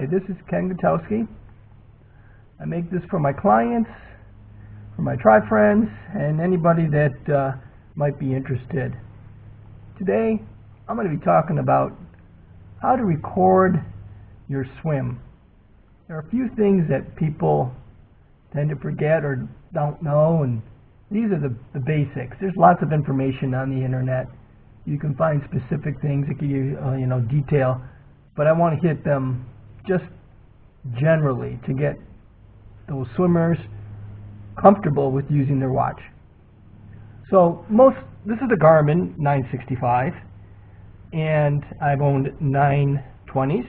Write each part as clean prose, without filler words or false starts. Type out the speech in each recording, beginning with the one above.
this is KenG. I make this for my clients, for my tri-friends, and anybody that might be interested. Today, I'm going to be talking about how to record your swim. There are a few things that people tend to forget or don't know, and these are the basics. There's lots of information on the internet. You can find specific things that give you, detail, but I want to hit them just generally to get those swimmers comfortable with using their watch. So this is a Garmin 965, and I've owned 920s,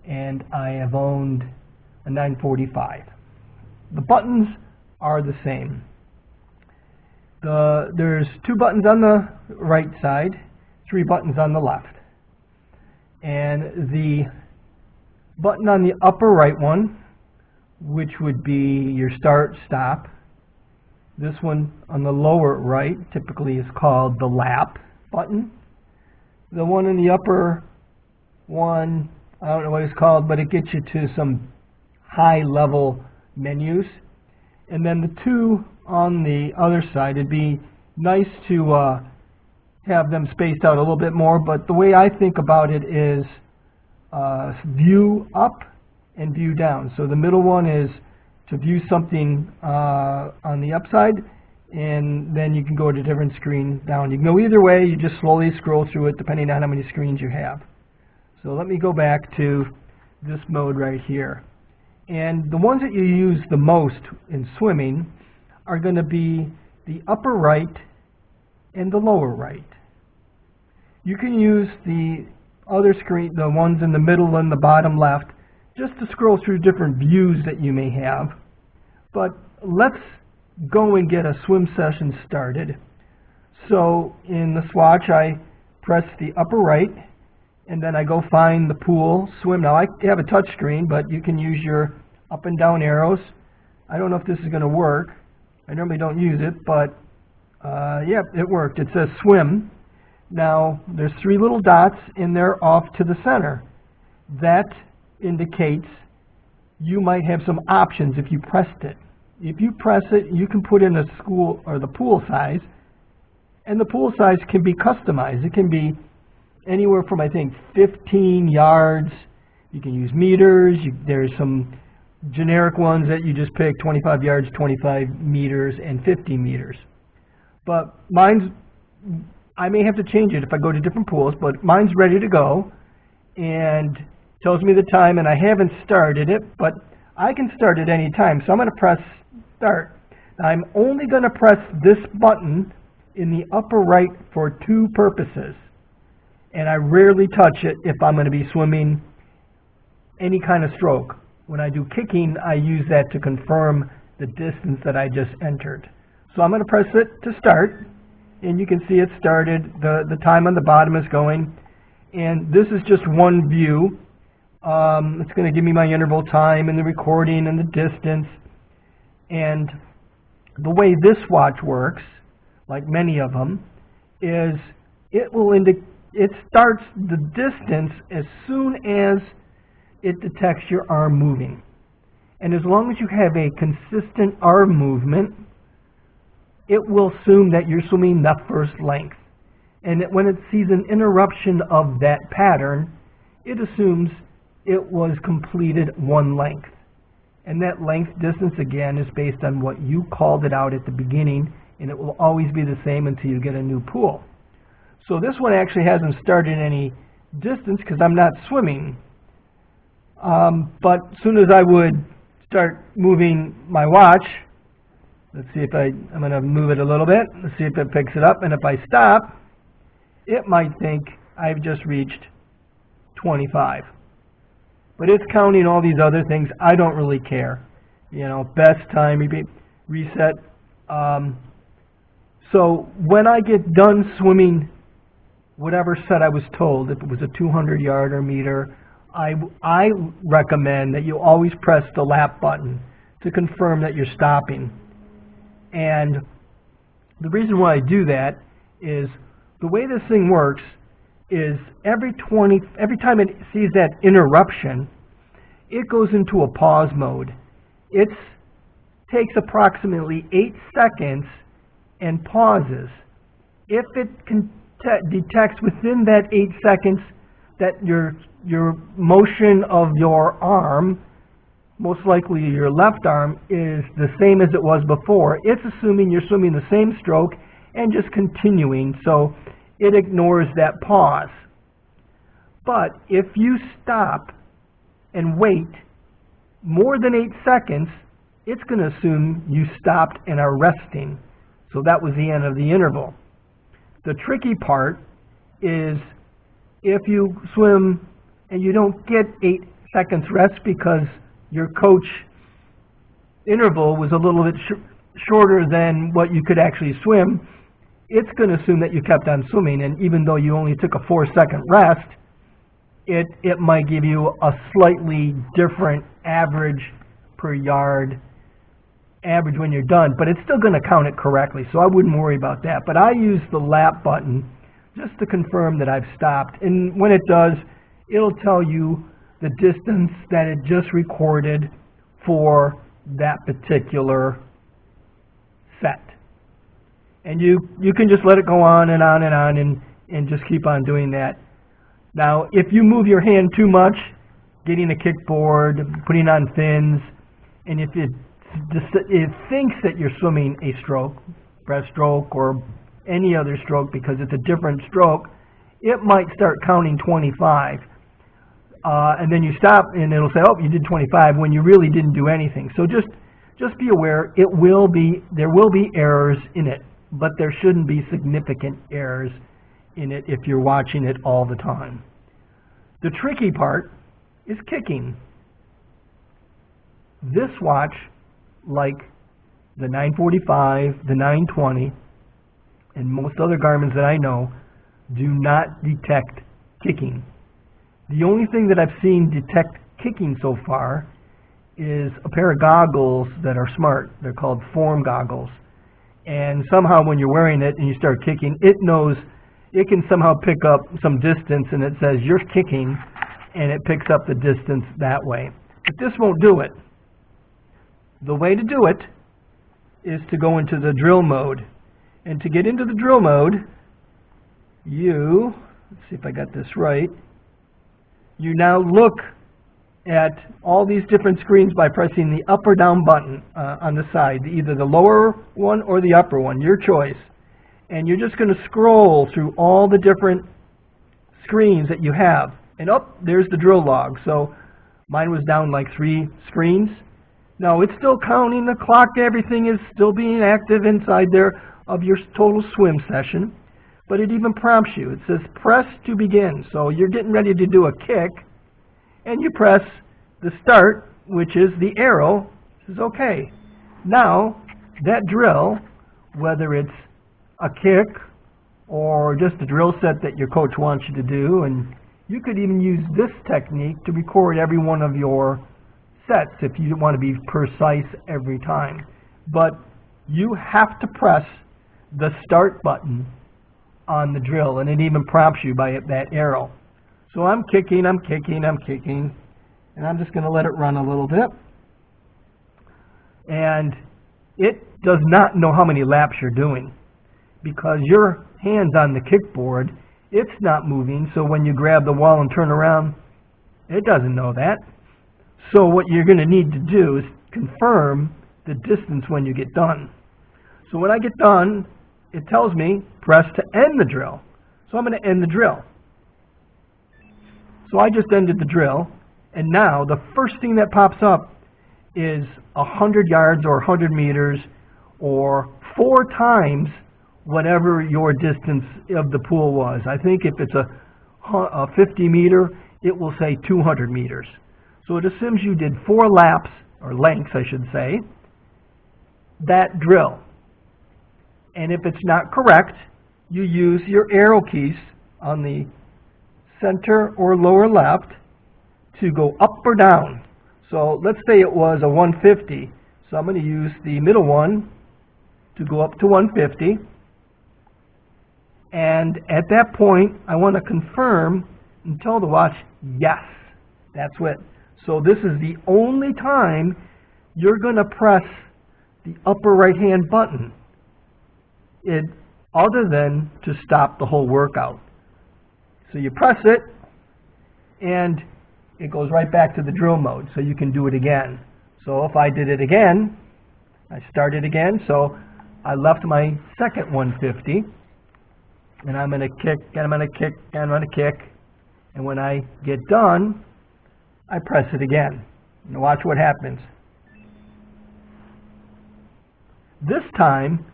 and I have owned a 945. The buttons are the same. There's 2 buttons on the right side, 3 buttons on the left. And the button on the upper right one, which would be your start, stop. This one on the lower right typically is called the lap button. The one in the upper one, I don't know what it's called, but it gets you to some high level menus. And then the 2 on the other side, it'd be nice to have them spaced out a little bit more, but the way I think about it is view up and view down. So the middle one is to view something on the upside, and then you can go to a different screen down. You can go either way, you just slowly scroll through it depending on how many screens you have. So let me go back to this mode right here. And the ones that you use the most in swimming are going to be the upper right and the lower right. You can use the other screen, the ones in the middle and the bottom left, just to scroll through different views that you may have. But let's go and get a swim session started. So in the swatch, I press the upper right, and then I go find the pool, swim. Now I have a touch screen, but you can use your up and down arrows. I don't know if this is going to work. I normally don't use it, but yeah, it worked. It says swim. Now there's 3 little dots in there off to the center. That indicates you might have some options if you pressed it. If you press it, you can put in a school or the pool size, and the pool size can be customized. It can be anywhere from, I think, 15 yards. You can use meters. There's some generic ones that you just pick, 25 yards, 25 meters, and 50 meters. But I may have to change it if I go to different pools, but mine's ready to go and tells me the time, and I haven't started it, but I can start at any time. So I'm going to press start. Now I'm only going to press this button in the upper right for 2 purposes, and I rarely touch it if I'm going to be swimming any kind of stroke. When I do kicking, I use that to confirm the distance that I just entered. So I'm going to press it to start, and you can see it started. The time on the bottom is going, and this is just one view. It's going to give me my interval time and the recording and the distance. And the way this watch works, like many of them, is it starts the distance as soon as it detects your arm moving. And as long as you have a consistent arm movement, it will assume that you're swimming the first length. And when it sees an interruption of that pattern, it assumes it was completed 1 length. And that length distance, again, is based on what you called it out at the beginning, and it will always be the same until you get a new pool. So this one actually hasn't started any distance because I'm not swimming. But as soon as I would start moving my watch, let's see if I'm going to move it a little bit. Let's see if it picks it up. And if I stop, it might think I've just reached 25. But it's counting all these other things. I don't really care. Best time, reset. So when I get done swimming whatever set I was told, if it was a 200 yard or meter, I recommend that you always press the lap button to confirm that you're stopping. And the reason why I do that is the way this thing works is every time it sees that interruption, it goes into a pause mode. It takes approximately 8 seconds and pauses. If it detects within that 8 seconds that your motion of your arm, most likely your left arm, is the same as it was before, it's assuming you're swimming the same stroke and just continuing, so it ignores that pause. But if you stop and wait more than 8 seconds, it's going to assume you stopped and are resting. So that was the end of the interval. The tricky part is if you swim and you don't get 8 seconds rest because your coach interval was a little bit shorter than what you could actually swim, it's going to assume that you kept on swimming, and even though you only took a 4-second rest, it might give you a slightly different average per yard average when you're done, but it's still going to count it correctly, so I wouldn't worry about that. But I use the lap button just to confirm that I've stopped, and when it does, it'll tell you the distance that it just recorded for that particular set. And you can just let it go on and on and on and just keep on doing that. Now, if you move your hand too much, getting a kickboard, putting on fins, and if it thinks that you're swimming a stroke, breaststroke, or any other stroke because it's a different stroke, it might start counting 25. And then you stop and it'll say, oh, you did 25 when you really didn't do anything. So just be aware, there will be errors in it, but there shouldn't be significant errors in it if you're watching it all the time. The tricky part is kicking. This watch, like the 945, the 920, and most other Garmins that I know, do not detect kicking. The only thing that I've seen detect kicking so far is a pair of goggles that are smart. They're called form goggles. And somehow when you're wearing it and you start kicking, it knows, it can somehow pick up some distance, and it says you're kicking, and it picks up the distance that way. But this won't do it. The way to do it is to go into the drill mode. And to get into the drill mode, let's see if I got this right, you now look at all these different screens by pressing the up or down button on the side, either the lower one or the upper one, your choice. And you're just going to scroll through all the different screens that you have. And there's the drill log. So mine was down like 3 screens. No, it's still counting the clock. Everything is still being active inside there of your total swim session. But it even prompts you. It says press to begin. So you're getting ready to do a kick, and you press the start, which is the arrow. It says okay. Now that drill, whether it's a kick or just a drill set that your coach wants you to do, and you could even use this technique to record every one of your sets if you want to be precise every time. But you have to press the start button on the drill, and it even prompts you by that arrow. So I'm kicking, and I'm just going to let it run a little bit. And it does not know how many laps you're doing, because your hand's on the kickboard, it's not moving, so when you grab the wall and turn around, it doesn't know that. So what you're going to need to do is confirm the distance when you get done. So when I get done, it tells me press to end the drill. So I'm going to end the drill. So I just ended the drill, and now the first thing that pops up is 100 yards or 100 meters or 4 times whatever your distance of the pool was. I think if it's a 50 meter, it will say 200 meters. So it assumes you did 4 laps, or lengths I should say, that drill. And if it's not correct, you use your arrow keys on the center or lower left to go up or down. So let's say it was a 150. So I'm going to use the middle one to go up to 150. And at that point, I want to confirm and tell the watch, yes, that's what. So this is the only time you're going to press the upper right-hand button, other than to stop the whole workout. So you press it, and it goes right back to the drill mode, so you can do it again. So if I did it again, I started again, so I left my second 150, and I'm going to kick, and I'm going to kick, and I'm going to kick, and when I get done, I press it again. And watch what happens. This time,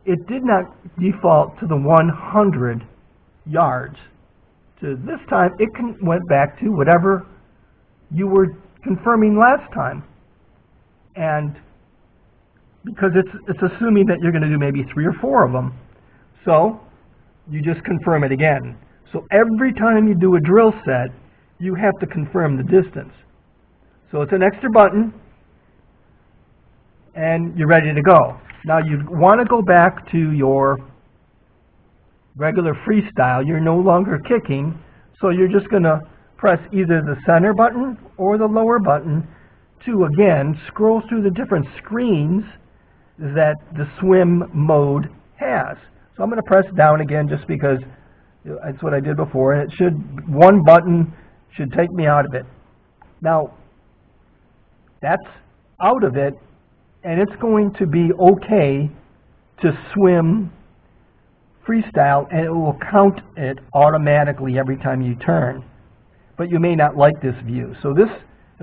it did not default to the 100 yards. So this time, it went back to whatever you were confirming last time. And because it's assuming that you're going to do maybe 3 or 4 of them. So you just confirm it again. So every time you do a drill set, you have to confirm the distance. So it's an extra button, and you're ready to go. Now you want to go back to your regular freestyle. You're no longer kicking, so you're just going to press either the center button or the lower button to, again, scroll through the different screens that the swim mode has. So I'm going to press down again just because that's what I did before, and it should, one button should take me out of it. Now, that's out of it, and it's going to be okay to swim freestyle, and it will count it automatically every time you turn. But you may not like this view. So this,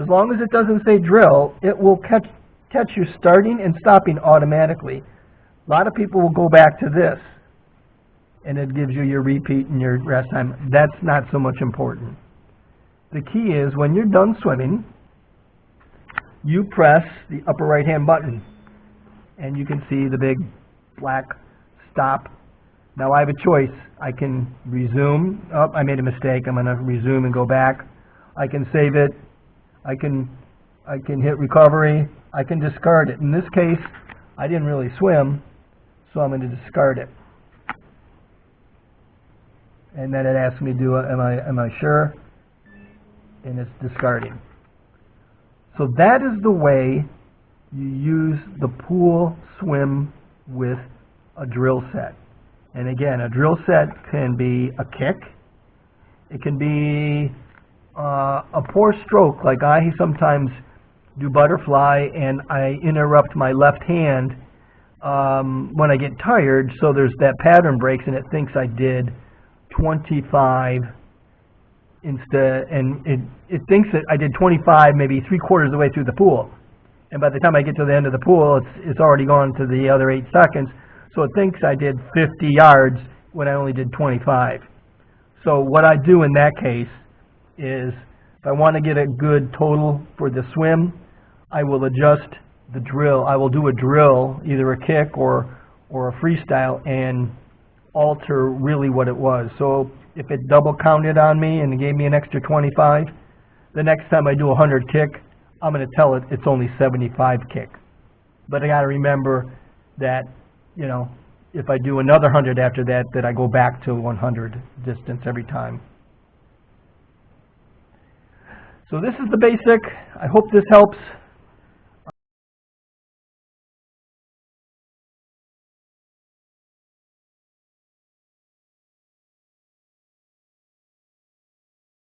as long as it doesn't say drill, it will catch you starting and stopping automatically. A lot of people will go back to this, and it gives you your repeat and your rest time. That's not so much important. The key is when you're done swimming, you press the upper right-hand button, and you can see the big black stop. Now I have a choice. I can resume. Oh, I made a mistake. I'm going to resume and go back. I can save it. I can hit recovery. I can discard it. In this case, I didn't really swim, so I'm going to discard it. And then it asks me, am I sure? And it's discarding. So that is the way you use the pool swim with a drill set. And again, a drill set can be a kick. It can be a poor stroke, like I sometimes do butterfly, and I interrupt my left hand when I get tired, so there's that pattern breaks, and it thinks I did 25 instead, and it thinks that I did 25 maybe 3/4 of the way through the pool, and by the time I get to the end of the pool, it's already gone to the other 8 seconds, so it thinks I did 50 yards when I only did 25. So what I do in that case is, if I want to get a good total for the swim, I will adjust the drill. I will do a drill, either a kick or a freestyle, and alter really what it was. So if it double counted on me and gave me an extra 25, the next time I do a 100 kick, I'm going to tell it it's only 75 kick. But I got to remember that, you know, if I do another 100 after that, that I go back to 100 distance every time. So this is the basic. I hope this helps.